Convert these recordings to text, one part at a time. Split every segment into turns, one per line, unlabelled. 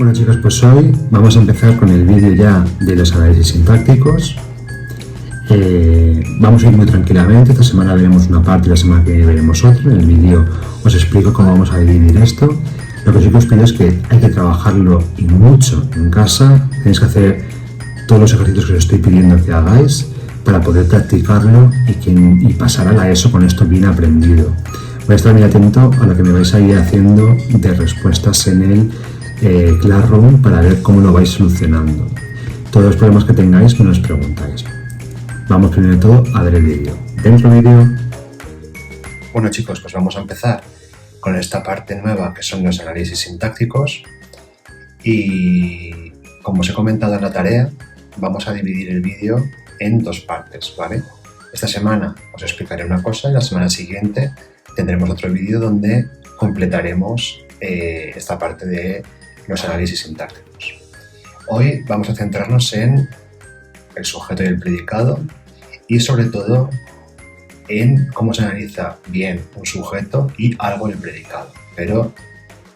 Bueno chicos, pues hoy vamos a empezar con el vídeo ya de los análisis sintácticos. Vamos a ir muy tranquilamente, esta semana veremos una parte y la semana que viene veremos otra. En el vídeo os explico cómo vamos a dividir esto. Lo que sí que os pido es que hay que trabajarlo y mucho en casa. Tenéis que hacer todos los ejercicios que os estoy pidiendo que hagáis para poder practicarlo y pasar a la ESO con esto bien aprendido. Voy a estar muy atento a lo que me vais a ir haciendo de respuestas en el Classroom para ver cómo lo vais solucionando. Todos los problemas que tengáis me los preguntáis. Vamos primero de todo a ver el vídeo. Dentro vídeo. Bueno chicos, pues vamos a empezar con esta parte nueva que son los análisis sintácticos y como os he comentado en la tarea vamos a dividir el vídeo en dos partes, ¿vale? Esta semana os explicaré una cosa y la semana siguiente tendremos otro vídeo donde completaremos esta parte de los análisis sintácticos. Hoy vamos a centrarnos en el sujeto y el predicado y sobre todo en cómo se analiza bien un sujeto y algo del predicado. Pero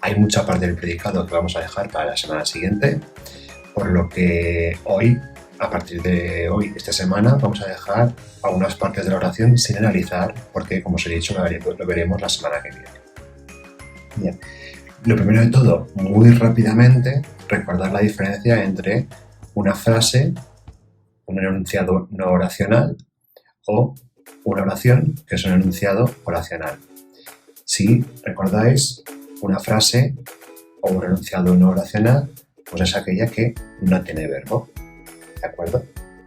hay mucha parte del predicado que vamos a dejar para la semana siguiente, por lo que hoy, a partir de hoy, esta semana, vamos a dejar algunas partes de la oración sin analizar, porque como os he dicho, lo veremos la semana que viene. Bien. Lo primero de todo, muy rápidamente, recordar la diferencia entre una frase, un enunciado no oracional, o una oración, que es un enunciado oracional. Si recordáis, una frase o un enunciado no oracional, pues es aquella que no tiene verbo, ¿de acuerdo?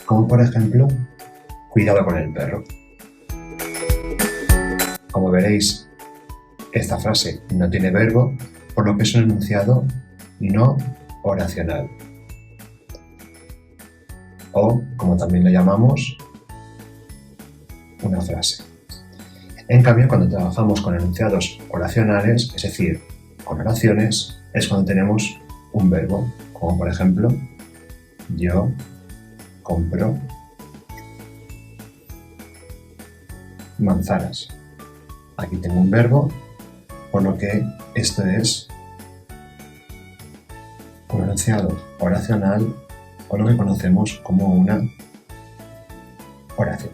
Como por ejemplo, cuidado con el perro. Como veréis, esta frase no tiene verbo, por lo que es un enunciado no oracional. O, como también lo llamamos, una frase. En cambio, cuando trabajamos con enunciados oracionales, es decir, con oraciones, es cuando tenemos un verbo, como por ejemplo, yo compro manzanas. Aquí tengo un verbo, por lo que esto es un enunciado oracional o lo que conocemos como una oración.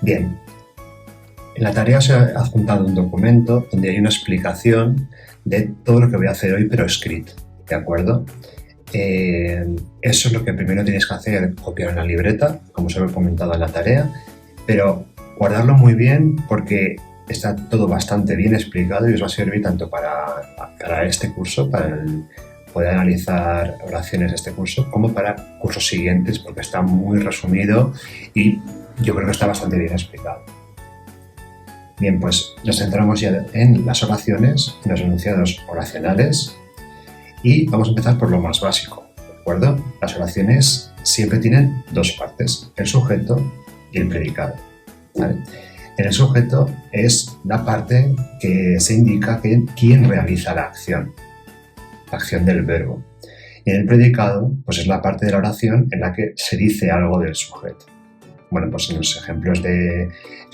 Bien, en la tarea os he adjuntado un documento donde hay una explicación de todo lo que voy a hacer hoy, pero escrito, ¿de acuerdo? Eso es lo que primero tenéis que hacer, copiar en la libreta, como os he comentado en la tarea, pero guardarlo muy bien porque está todo bastante bien explicado y os va a servir tanto para este curso, para poder analizar oraciones de este curso, como para cursos siguientes porque está muy resumido y yo creo que está bastante bien explicado. Bien, pues nos centramos ya en las oraciones, en los enunciados oracionales y vamos a empezar por lo más básico, ¿de acuerdo? Las oraciones siempre tienen dos partes, el sujeto y el predicado, ¿vale? En el sujeto es la parte que se indica quién realiza la acción del verbo. Y en el predicado, pues es la parte de la oración en la que se dice algo del sujeto. Bueno, pues en los ejemplos del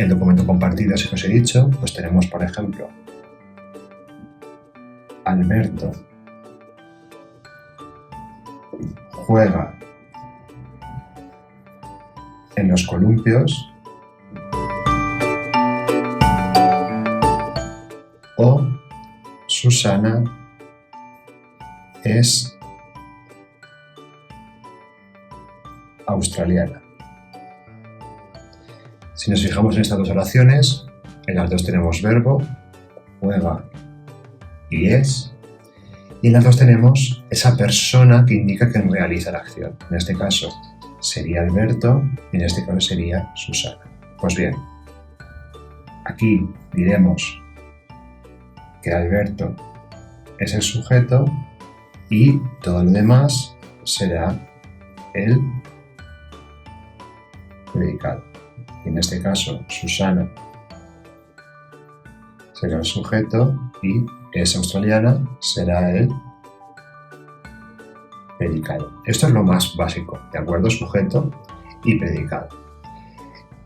documento compartido que os he dicho, pues tenemos, por ejemplo, Alberto juega en los columpios o Susana es australiana. Si nos fijamos en estas dos oraciones, en las dos tenemos verbo, juega y es, y en las dos tenemos esa persona que indica quién realiza la acción. En este caso sería Alberto y en este caso sería Susana. Pues bien, aquí diremos que Alberto es el sujeto y todo lo demás será el predicado. En este caso, Susana será el sujeto y es australiana será el predicado. Esto es lo más básico, ¿de acuerdo? Sujeto y predicado.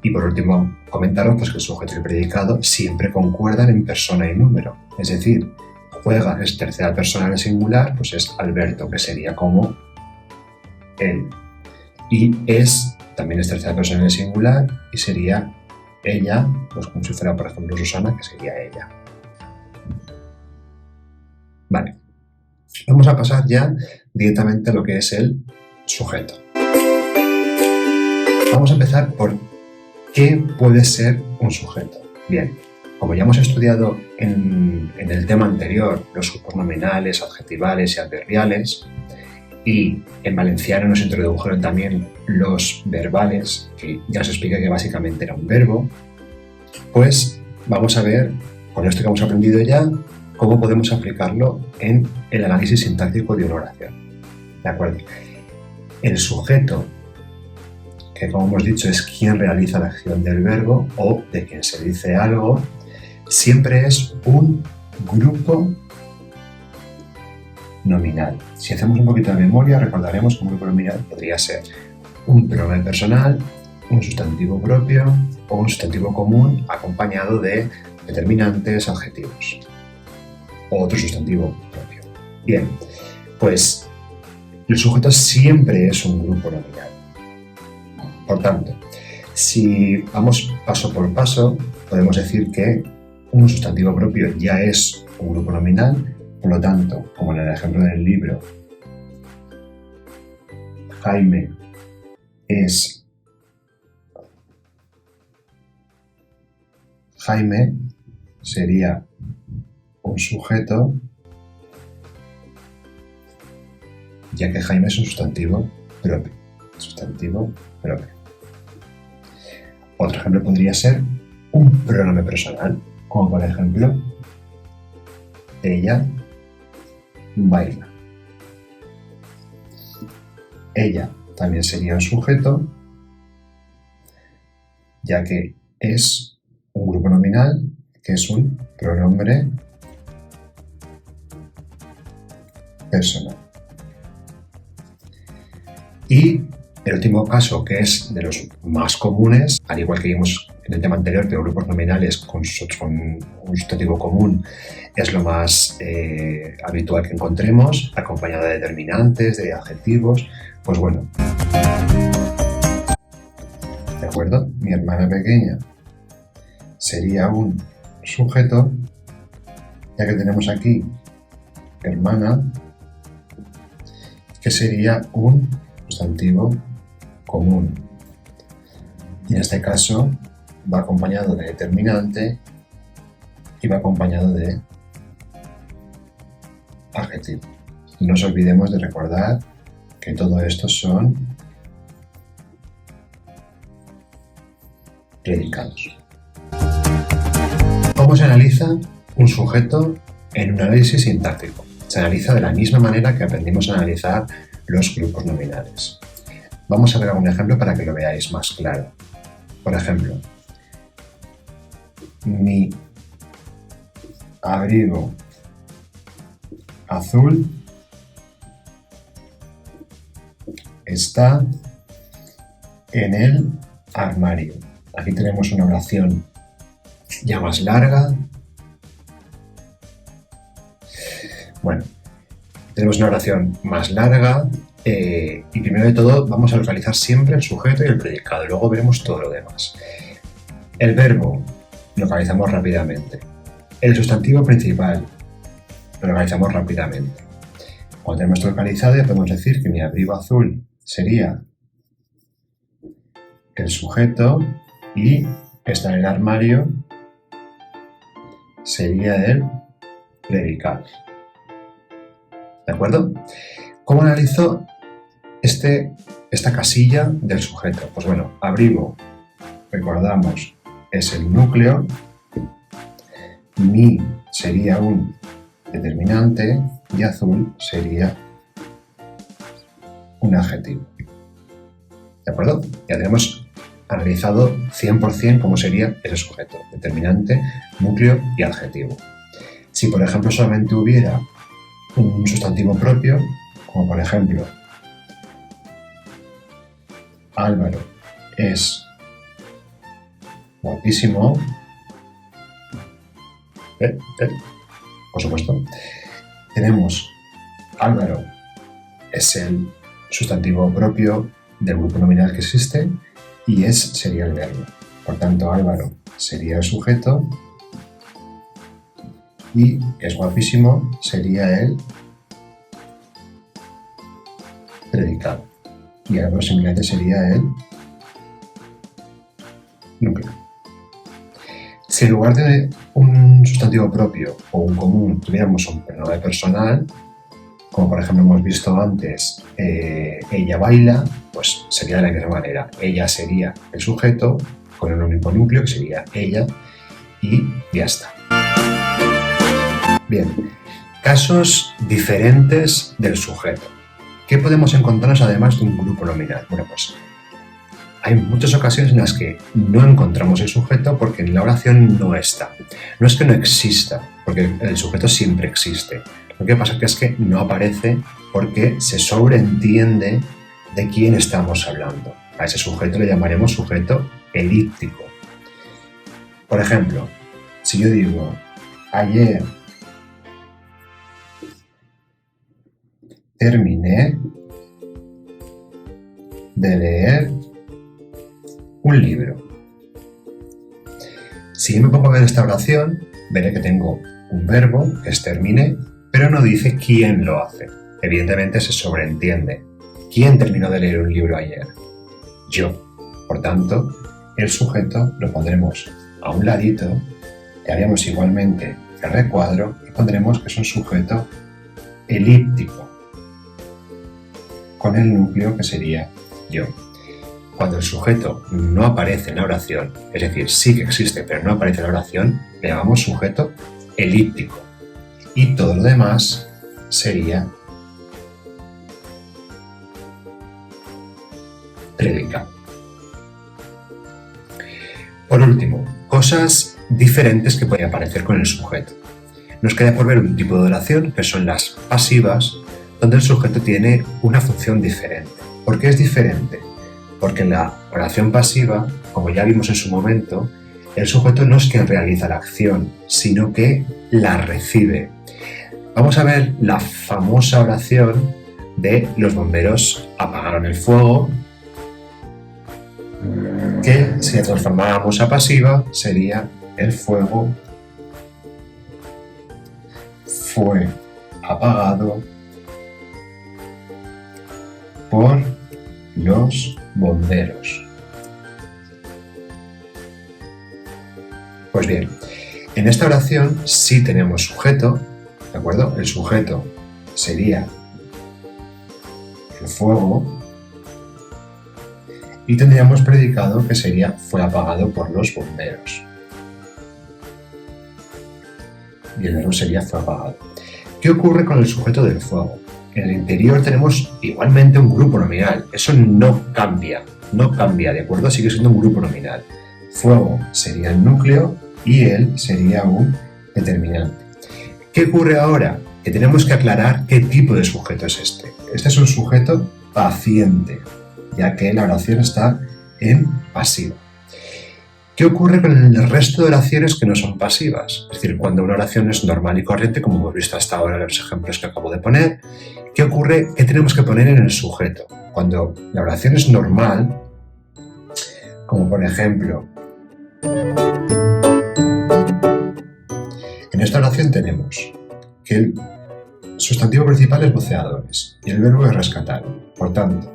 Y por último, comentaros pues, que el sujeto y el predicado siempre concuerdan en persona y número. Es decir, juega es tercera persona en el singular, pues es Alberto, que sería como él. Y es también es tercera persona en el singular y sería ella, pues como si fuera, por ejemplo, Susana, que sería ella. Vale. Vamos a pasar ya directamente a lo que es el sujeto. Vamos a empezar por qué puede ser un sujeto. Bien, como ya hemos estudiado en el tema anterior los grupos nominales, adjetivales y adverbiales, y en valenciano nos introdujeron también los verbales, que ya os expliqué que básicamente era un verbo, pues vamos a ver, con esto que hemos aprendido ya, cómo podemos aplicarlo en el análisis sintáctico de una oración. ¿De acuerdo? El sujeto, que como hemos dicho es quien realiza la acción del verbo o de quien se dice algo, siempre es un grupo nominal. Si hacemos un poquito de memoria, recordaremos que un grupo nominal podría ser un pronombre personal, un sustantivo propio o un sustantivo común acompañado de determinantes, adjetivos o otro sustantivo propio. Bien, pues el sujeto siempre es un grupo nominal. Por tanto, si vamos paso por paso, podemos decir que un sustantivo propio ya es un grupo nominal. Por lo tanto, como en el ejemplo del libro, Jaime sería un sujeto, ya que Jaime es un sustantivo propio. Otro ejemplo podría ser un pronombre personal, como por ejemplo, ella baila. Ella también sería un sujeto, ya que es un grupo nominal, que es un pronombre personal. Y el último caso, que es de los más comunes, al igual que vimos en el tema anterior, que los grupos nominales con un sustantivo común es lo más habitual que encontremos, acompañado de determinantes, de adjetivos, pues bueno. ¿De acuerdo? Mi hermana pequeña sería un sujeto, ya que tenemos aquí hermana, que sería un sustantivo común. Y en este caso va acompañado de determinante y va acompañado de adjetivo. No nos olvidemos de recordar que todo esto son predicados. ¿Cómo se analiza un sujeto en un análisis sintáctico? Se analiza de la misma manera que aprendimos a analizar los grupos nominales. Vamos a ver algún ejemplo para que lo veáis más claro. Por ejemplo, mi abrigo azul está en el armario. Aquí tenemos una oración ya más larga. Bueno, tenemos una oración más larga y primero de todo vamos a localizar siempre el sujeto y el predicado, luego veremos todo lo demás. El verbo lo localizamos rápidamente. El sustantivo principal lo localizamos rápidamente. Cuando tenemos esto localizado ya podemos decir que mi abrigo azul sería el sujeto y está en el armario sería el predicado. ¿De acuerdo? ¿Cómo analizo esta casilla del sujeto? Pues bueno, abrigo, recordamos, es el núcleo, mi sería un determinante y azul sería un adjetivo. ¿De acuerdo? Ya tenemos analizado 100% cómo sería ese sujeto, determinante, núcleo y adjetivo. Si por ejemplo solamente hubiera un sustantivo propio, como por ejemplo Álvaro es guapísimo, por supuesto. Tenemos Álvaro, es el sustantivo propio del grupo nominal que existe y sería el verbo. Por tanto, Álvaro sería el sujeto y es guapísimo sería el predicado. Y Álvaro simplemente sería el núcleo. Si en lugar de un sustantivo propio o un común tuviéramos un pronombre personal, como por ejemplo hemos visto antes, ella baila, pues sería de la misma manera. Ella sería el sujeto con un único núcleo que sería ella y ya está. Bien, casos diferentes del sujeto. ¿Qué podemos encontrarnos además de un grupo nominal? Bueno, pues hay muchas ocasiones en las que no encontramos el sujeto porque en la oración no está. No es que no exista, porque el sujeto siempre existe. Lo que pasa es que no aparece porque se sobreentiende de quién estamos hablando. A ese sujeto le llamaremos sujeto elíptico. Por ejemplo, si yo digo, ayer terminé de leer un libro. Si me pongo a ver esta oración, veré que tengo un verbo, que es terminé, pero no dice quién lo hace. Evidentemente se sobreentiende. ¿Quién terminó de leer un libro ayer? Yo. Por tanto, el sujeto lo pondremos a un ladito, y haríamos igualmente el recuadro y pondremos que es un sujeto elíptico, con el núcleo que sería yo. Cuando el sujeto no aparece en la oración, es decir, sí que existe pero no aparece en la oración, le llamamos sujeto elíptico. Y todo lo demás sería predicado. Por último, cosas diferentes que pueden aparecer con el sujeto. Nos queda por ver un tipo de oración que son las pasivas, donde el sujeto tiene una función diferente. ¿Por qué es diferente? Porque en la oración pasiva, como ya vimos en su momento, el sujeto no es quien realiza la acción, sino que la recibe. Vamos a ver la famosa oración de los bomberos apagaron el fuego, que si la transformáramos a pasiva sería el fuego fue apagado por los bomberos. Pues bien, en esta oración sí tenemos sujeto, ¿de acuerdo? El sujeto sería el fuego y tendríamos predicado que sería fue apagado por los bomberos. Y el verbo sería fue apagado. ¿Qué ocurre con el sujeto del fuego? En el interior tenemos igualmente un grupo nominal. Eso no cambia, ¿de acuerdo? Sigue siendo un grupo nominal. Fuego sería el núcleo y él sería un determinante. ¿Qué ocurre ahora? Que tenemos que aclarar qué tipo de sujeto es este. Este es un sujeto paciente, ya que la oración está en pasiva. ¿Qué ocurre con el resto de oraciones que no son pasivas? Es decir, cuando una oración es normal y corriente, como hemos visto hasta ahora en los ejemplos que acabo de poner, ¿qué ocurre? ¿Qué tenemos que poner en el sujeto? Cuando la oración es normal, como por ejemplo, en esta oración tenemos que el sustantivo principal es buceadores y el verbo es rescatar. Por tanto,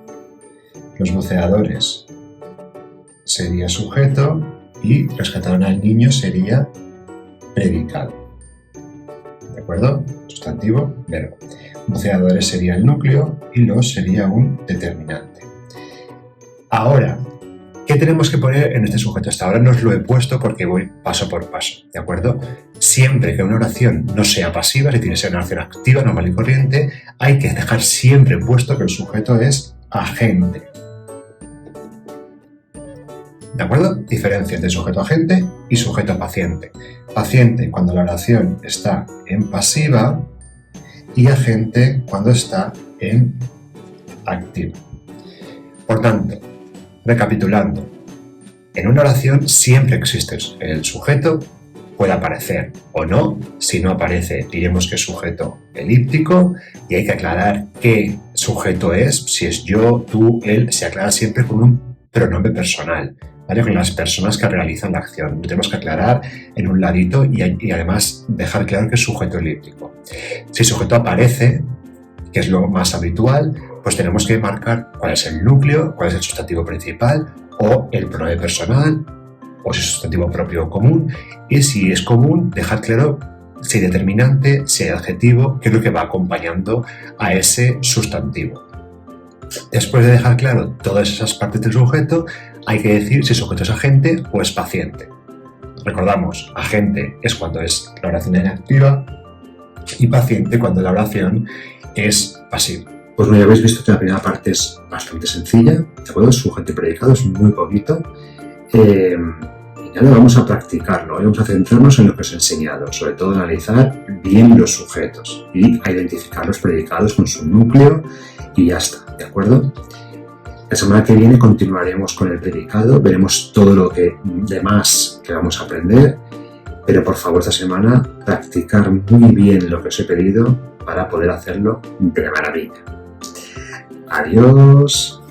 los buceadores sería sujeto y rescataron al niño sería predicado. ¿De acuerdo? Sustantivo, verbo. Buceadores sería el núcleo y los sería un determinante. Ahora, ¿qué tenemos que poner en este sujeto? Hasta ahora no os lo he puesto porque voy paso por paso, ¿de acuerdo? Siempre que una oración no sea pasiva, si tiene que ser una oración activa, normal y corriente, hay que dejar siempre puesto que el sujeto es agente. ¿De acuerdo? Diferencia entre sujeto agente y sujeto paciente. Paciente cuando la oración está en pasiva y agente cuando está en activa. Por tanto, recapitulando, en una oración siempre existe el sujeto puede aparecer o no. Si no aparece, diremos que es sujeto elíptico y hay que aclarar qué sujeto es. Si es yo, tú, él, se aclara siempre con un pronombre personal, ¿vale? Con las personas que realizan la acción. Lo tenemos que aclarar en un ladito y además dejar claro que es sujeto elíptico. Si el sujeto aparece, que es lo más habitual, pues tenemos que marcar cuál es el núcleo, cuál es el sustantivo principal o el pronombre personal, o si es sustantivo propio o común, y si es común, dejar claro si determinante, si adjetivo, qué es lo que va acompañando a ese sustantivo. Después de dejar claro todas esas partes del sujeto, hay que decir si el sujeto es agente o es paciente. Recordamos, agente es cuando es la oración activa y paciente cuando la oración es pasiva. Pues ya habéis visto que la primera parte es bastante sencilla, ¿de acuerdo? Sujeto y predicado es muy poquito. Y ahora vamos a practicarlo, vamos a centrarnos en lo que os he enseñado, sobre todo analizar bien los sujetos y a identificar los predicados con su núcleo y ya está, ¿de acuerdo? La semana que viene continuaremos con el predicado, veremos todo lo demás que vamos a aprender, pero por favor esta semana practicar muy bien lo que os he pedido para poder hacerlo de maravilla. Adiós.